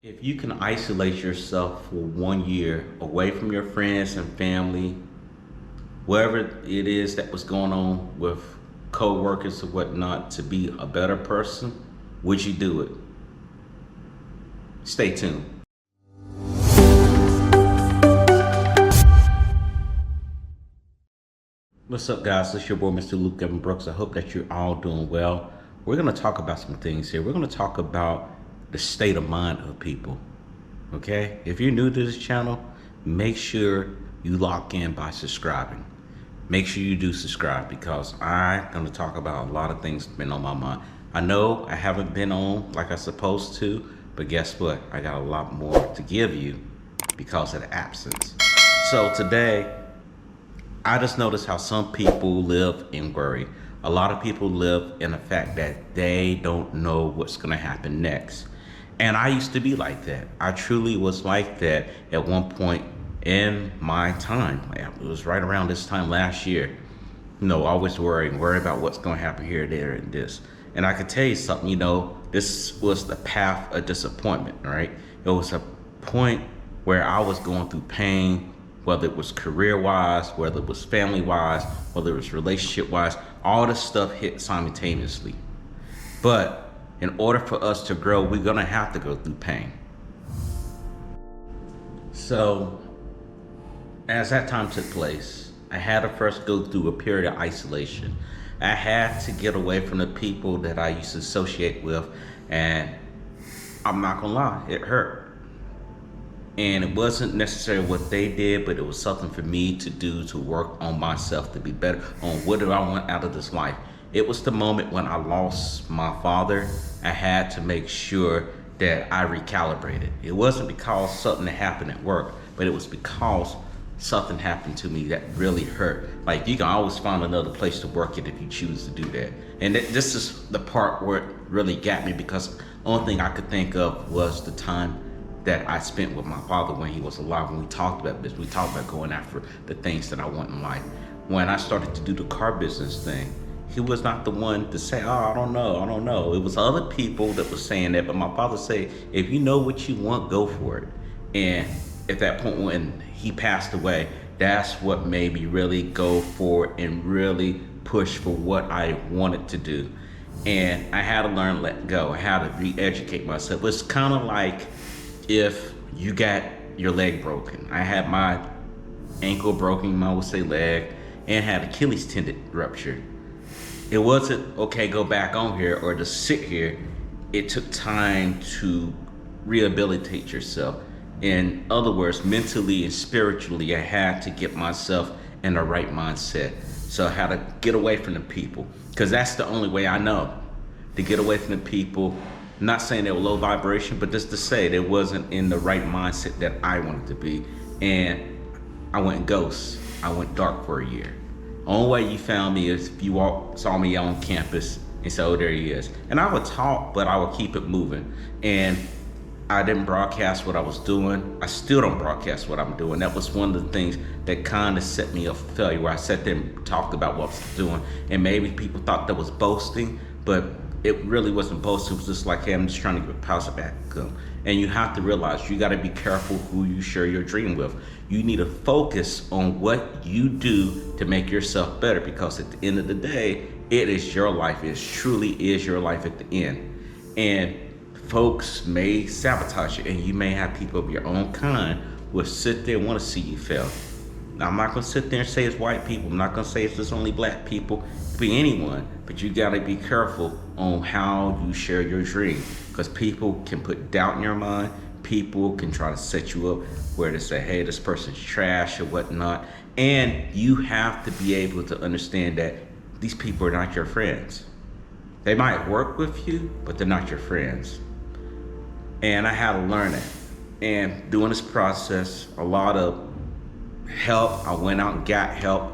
If you can isolate yourself for 1 year away from your friends and family, wherever it is that was going on with co-workers or whatnot, to be a better person, would you do it? Stay tuned. What's up, guys? It's your boy, Mr. Luke Evan Brooks. I hope that you're all doing well. We're going to talk about some things here. We're going to talk about the state of mind of people. Okay? If you're new to this channel, make sure you lock in by subscribing. Make sure you do subscribe because I'm going to talk about a lot of things that's been on my mind. I know I haven't been on like I'm supposed to, but guess what? I got a lot more to give you because of the absence. So today, I just noticed how some people live in worry. A lot of people live in the fact that they don't know what's going to happen next. And I used to be like that. I truly was like that at one point in my time. It was right around this time last year. Always worry about what's going to happen here, there, and this. And I could tell you something, this was the path of disappointment, right? It was a point where I was going through pain, whether it was career-wise, whether it was family-wise, whether it was relationship-wise, all this stuff hit simultaneously. But in order for us to grow, we're gonna have to go through pain. So, as that time took place, I had to first go through a period of isolation. I had to get away from the people that I used to associate with, and I'm not gonna lie, it hurt. And it wasn't necessarily what they did, but it was something for me to do to work on myself, to be better on what do I want out of this life. It was the moment when I lost my father. I had to make sure that I recalibrated. It wasn't because something happened at work, but it was because something happened to me that really hurt. Like, you can always find another place to work it if you choose to do that. And this is the part where it really got me, because the only thing I could think of was the time that I spent with my father when he was alive. When we talked about this, we talked about going after the things that I want in life. When I started to do the car business thing, he was not the one to say, oh, I don't know. It was other people that was saying that, but my father said, if you know what you want, go for it. And at that point when he passed away, that's what made me really go for it and really push for what I wanted to do. And I had to learn to let go. I had to re-educate myself. It's kind of like if you got your leg broken. I had my ankle broken, I would say leg, and had Achilles tendon ruptured. It wasn't, okay, go back on here or just sit here. It took time to rehabilitate yourself. In other words, mentally and spiritually, I had to get myself in the right mindset. So I had to get away from the people, because that's the only way I know to get away from the people. Not saying they were low vibration, but just to say they wasn't in the right mindset that I wanted to be. And I went ghost. I went dark for a year. Only way you found me is if you saw me on campus and said, oh, there he is. And I would talk, but I would keep it moving. And I didn't broadcast what I was doing. I still don't broadcast what I'm doing. That was one of the things that kind of set me up for failure, where I sat there and talked about what I was doing. And maybe people thought that was boasting, but it really wasn't boasting. It was just like, hey, I'm just trying to get a positive back. And you have to realize you got to be careful who you share your dream with. You need to focus on what you do to make yourself better, because at the end of the day, it is your life. It truly is your life at the end. And folks may sabotage you, and you may have people of your own kind will sit there and want to see you fail. Now, I'm not going to sit there and say it's white people. I'm not going to say it's just only black people. It could be anyone. But you got to be careful on how you share your dream, because people can put doubt in your mind. People can try to set you up where they say, hey, this person's trash or whatnot. And you have to be able to understand that these people are not your friends. They might work with you, but they're not your friends. And I had to learn that. And doing this process, a lot of help. I went out and got help.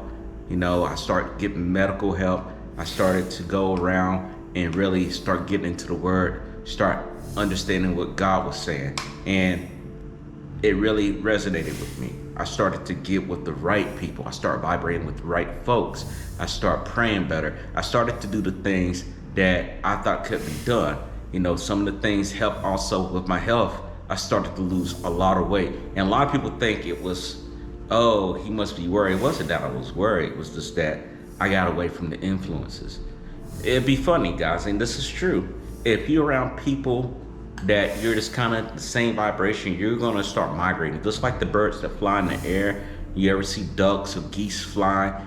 I started getting medical help. I started to go around and really start getting into the word, start understanding what God was saying. And it really resonated with me. I started to get with the right people. I started vibrating with the right folks. I started praying better. I started to do the things that I thought could be done. Some of the things helped also with my health I started to lose a lot of weight. And a lot of people think it was, oh, he must be worried. It wasn't that I was worried. It was just that I got away from the influences. It'd be funny, guys, and this is true. If you're around people that you're just kind of the same vibration, you're gonna start migrating. Just like the birds that fly in the air. You ever see ducks or geese fly,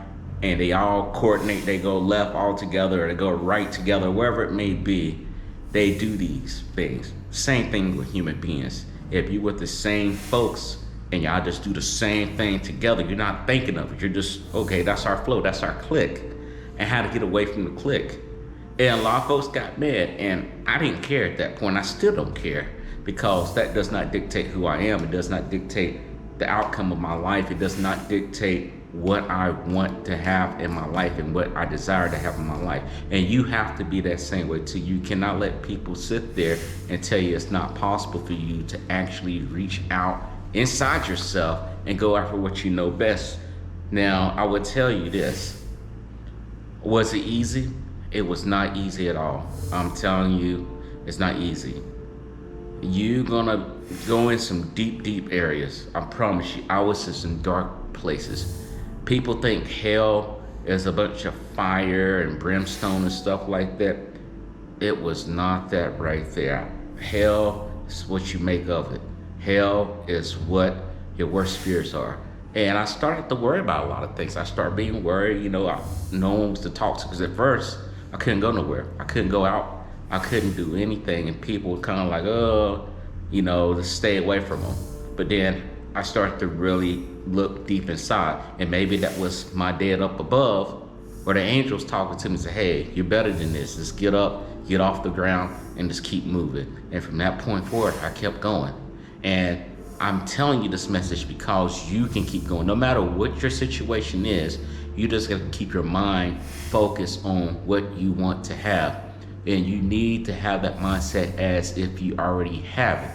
and they all coordinate? They go left all together, or they go right together, wherever it may be. They do these things. Same thing with human beings. If you with the same folks and y'all just do the same thing together, you're not thinking of it. You're just, okay, that's our flow, that's our clique. And how to get away from the clique. And a lot of folks got mad, and I didn't care at that point. I still don't care, because that does not dictate who I am. It does not dictate the outcome of my life. It does not dictate what I want to have in my life and what I desire to have in my life. And you have to be that same way too. You cannot let people sit there and tell you it's not possible for you to actually reach out inside yourself and go after what you know best. Now, I would tell you this. Was it easy? It was not easy at all. I'm telling you, it's not easy. You're gonna go in some deep, deep areas. I promise you. I was in some dark places. People think hell is a bunch of fire and brimstone and stuff like that. It was not that right there. Hell is what you make of it. Hell is what your worst fears are. And I started to worry about a lot of things. I started being worried, no one was to talk to, because at first I couldn't go nowhere. I couldn't go out. I couldn't do anything. And people were kind of like, to stay away from them. But then I started to really look deep inside, and maybe that was my dad up above, or the angels talking to me and say, hey, you're better than this. Just get up, get off the ground, and just keep moving. And from that point forward, I kept going. And I'm telling you this message because you can keep going. No matter what your situation is, you just got to keep your mind focused on what you want to have. And you need to have that mindset as if you already have it.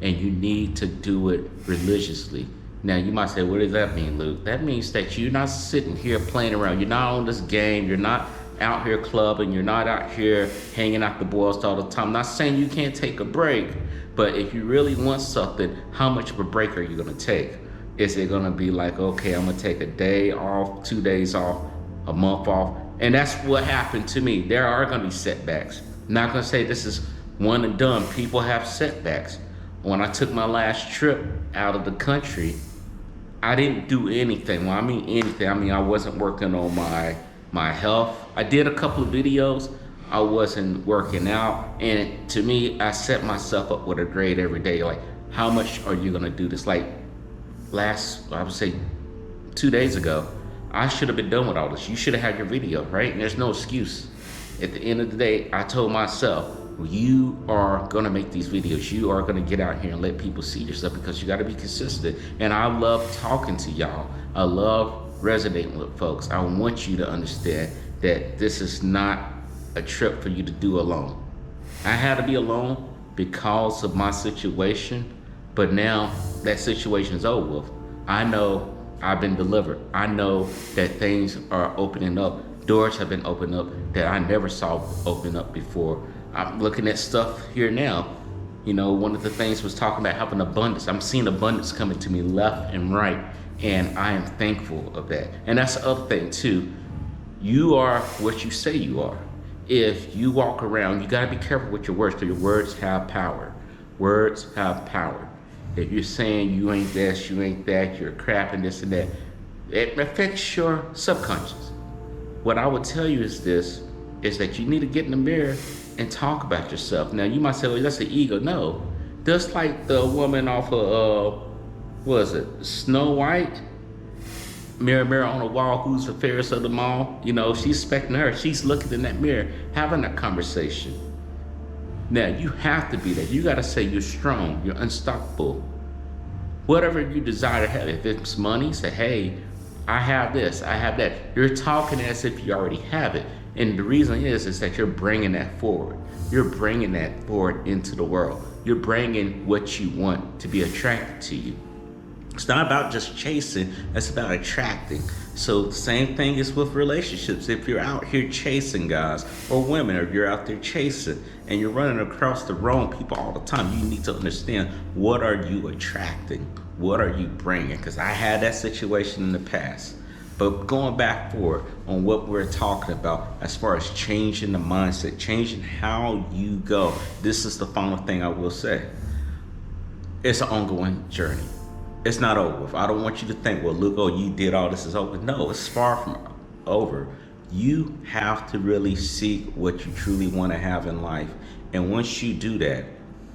And you need to do it religiously. Now, you might say, what does that mean, Luke? That means that you're not sitting here playing around. You're not on this game. You're not out here clubbing. You're not out here hanging out the boys all the time. I'm not saying you can't take a break, but if you really want something, how much of a break are you going to take? Is it going to be like, okay, I'm going to take a day off, 2 days off, a month off? And that's what happened to me. There are going to be setbacks. I'm not going to say this is one and done. People have setbacks. When I took my last trip out of the country, I didn't do anything. When I mean anything, I wasn't working on my health. I did a couple of videos. I wasn't working out. And to me, I set myself up with a grade every day. Like, how much are you going to do this? Like, I would say 2 days ago, I should have been done with all this. You should have had your video, right? And there's no excuse. At the end of the day, I told myself, you are going to make these videos. You are going to get out here and let people see yourself, because you got to be consistent. And I love talking to y'all. I love resonating with folks. I want you to understand that this is not a trip for you to do alone. I had to be alone because of my situation, but now that situation is over with. I know I've been delivered. I know that things are opening up. Doors have been opened up that I never saw open up before. I'm looking at stuff here now. One of the things was talking about having abundance. I'm seeing abundance coming to me left and right, and I am thankful of that. And that's the other thing too. You are what you say you are. If you walk around, you gotta be careful with your words, because your words have power. Words have power. If you're saying you ain't this, you ain't that, you're crap and this and that, it affects your subconscious. What I would tell you is this, is that you need to get in the mirror and talk about yourself. Now, you might say, well, that's the ego. No. Just like the woman off of, Snow White? Mirror, mirror on the wall, who's the fairest of them all? She's expecting her. She's looking in that mirror, having that conversation. Now, you have to be that. You got to say you're strong, you're unstoppable. Whatever you desire to have. If it's money, say, hey, I have this, I have that. You're talking as if you already have it. And the reason is that you're bringing that forward. You're bringing that forward into the world. You're bringing what you want to be attracted to you. It's not about just chasing, it's about attracting. So same thing is with relationships. If you're out here chasing guys or women, or you're out there chasing and you're running across the wrong people all the time, you need to understand, what are you attracting? What are you bringing? Because I had that situation in the past. But going back forward on what we're talking about as far as changing the mindset, changing how you go, this is the final thing I will say. It's an ongoing journey. It's not over. I don't want you to think, well, look, oh, you did all this, is over. No, it's far from over. You have to really seek what you truly want to have in life. And once you do that,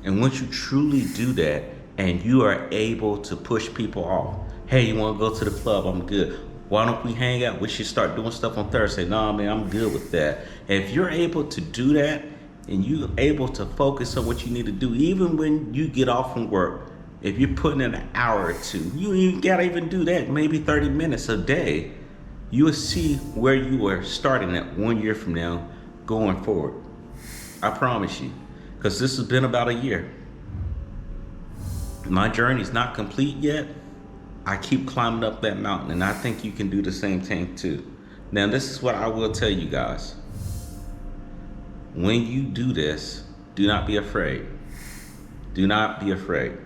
and once you truly do that, and you are able to push people off, hey, you want to go to the club? I'm good. Why don't we hang out? We should start doing stuff on Thursday. No, man, I'm good with that. If you're able to do that, and you're able to focus on what you need to do, even when you get off from work, if you're putting in an hour or two, you ain't gotta even do that, maybe 30 minutes a day, you will see where you are starting at 1 year from now going forward. I promise you, because this has been about a year. My journey's not complete yet. I keep climbing up that mountain, and I think you can do the same thing too. Now, this is what I will tell you guys. When you do this, do not be afraid. Do not be afraid.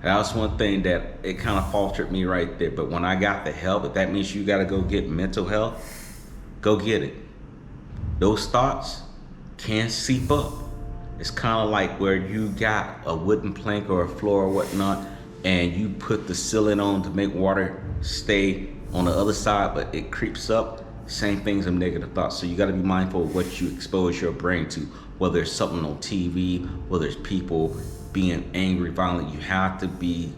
That was one thing that it kind of faltered me right there. But when I got the help, if that means you got to go get mental health, go get it. Those thoughts can seep up. It's kind of like where you got a wooden plank or a floor or whatnot, and you put the ceiling on to make water stay on the other side, but it creeps up. Same things of negative thoughts. So you got to be mindful of what you expose your brain to, whether it's something on TV, whether it's people being angry, violent. You have to be,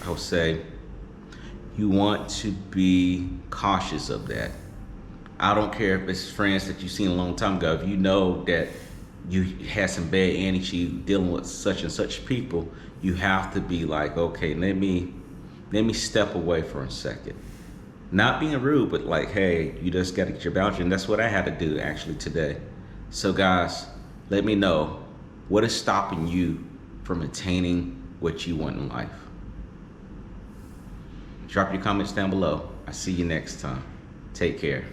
I would say, you want to be cautious of that. I don't care if it's friends that you've seen a long time ago. If you know that you had some bad energy dealing with such and such people, you have to be like, okay, let me step away for a second. Not being rude, but like, hey, you just got to get your boundary. And that's what I had to do actually today. So guys, let me know, what is stopping you from attaining what you want in life? Drop your comments down below. I'll see you next time. Take care.